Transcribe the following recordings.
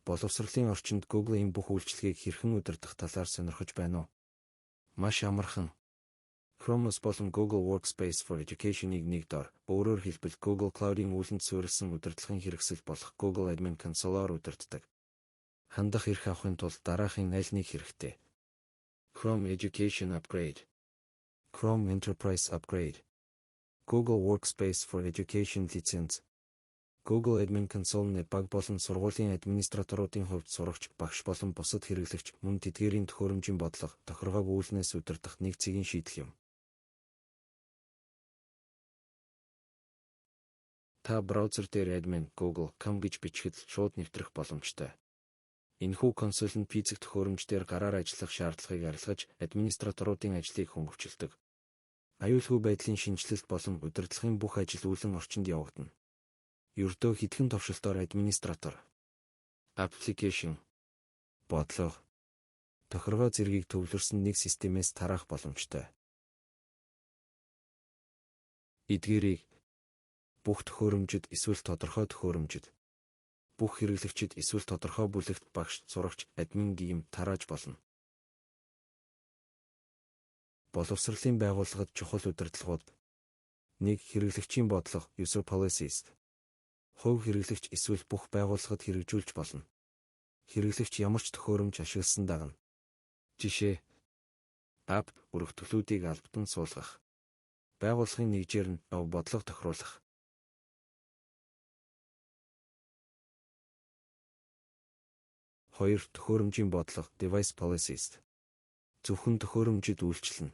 Боловсролын орчинд Google-ийн бүх үйлчилгээг хэрхэн удирдах талаар сонирхож байна уу? Маш амархан. Chrome-оос болон Google Workspace for Education-ыг нэг дор, өөрөөр хэлбэл Google Cloud-ийн үүлэнд суурилсан удирдлагын хэрэгсэл болох Google Admin Console-оор удирддаг. Хандах эрх авахын тулд дараахын аль нэг хэрэгтэй. Chrome Education Upgrade, Chrome Enterprise Upgrade, Google Workspace for Education лиценз. Google Admin Console-ны баг болон сургуулийн администраторуудын хувьд сурагч, багш болон бусад хэрэглэгч мөн тэдгээрийн төхөөрөмжийн бодлого, тохиргоог үүлнээс удирдах нэг цэгийн шийдэл юм. Та браузер дээр admin google.com гэж бичихэд шууд нэвтрэх боломжтой. Энэхүү консоль нь физик төхөөрөмждөр гараар ажиллах шаардлагыг арилгаж, администраторуудын ажлыг хөнгөвчлөдөг. Аюулгүй байдлын шинжилэлт болон удирдлагын бүх ажил үүлэн орчинд явагдана. Ердөө хэдхэн товшилтоор администратор, application, бодлого, тохиргоо зэргийг төвлөрсөн нэг системээс тараах боломжтой. Эдгээрийг бүх төхөөрөмжид эсвэл тодорхой төхөөрөмжид, бүх хэрэглэгчид эсвэл тодорхой бүлэгт багш, сурагч, админ гийм тарааж болно. Боловсролын байгууллагад чухал удирдлагууд. 1. Хэрэглэгчийн бодлого, user policies. Хувь хэрэглэгч эсвэл бүх байгууллагад хэрэгжүүлж болно. Хэрэглэгч ямар ч төхөөрөмж ашигласан дагна. Жишээ: app өргөтгөлүүдийг албатан суулгах. Байгууллагын нэгжээр нь бодлого тохируулах. 2. Төхөөрөмжийн бодлого, device policies. Зөвхөн төхөөрөмжид үйлчилнэ.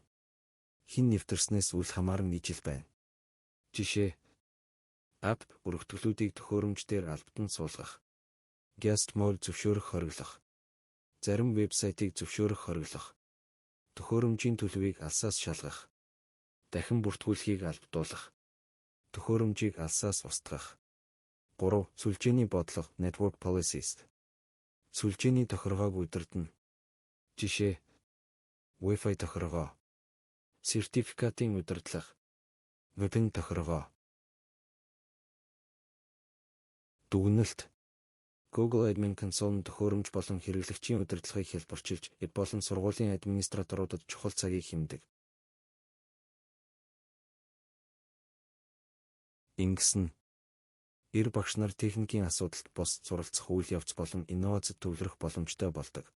Хэн нэвтэрснээс үл хамааран ижил байна. Жишээ: app өргөтгөлүүдийг төхөөрөмждөр албатан суулгах. Guest mode зөвшөөрөх хориглох. Зарим вебсайтыг зөвшөөрөх хориглох. Төхөөрөмжийн төлөвийг алсаас шалгах. Дахин бүртгүүлэхийг албадуулах. Төхөөрөмжийг алсаас устгах. 3. Сүлжээний бодлого, network policies. Сүлжээний тохиргоог удирдна. Жишээ: Wi-Fi тохиргоо, сертификатын удирдлага, VPN тохиргоо. Дүгнэлт. Google Admin Console төхөөрөмж болон хэрэглэгчийн удирдлагыг хэлбэрчилж, болон сургуулийн администраторуудад чухал цагийг хэмдэг. Ингэсэн багш нар техникийн асуудалд бус суралцах үйл явц болон инновацид төвлөрөх боломжтой болдог.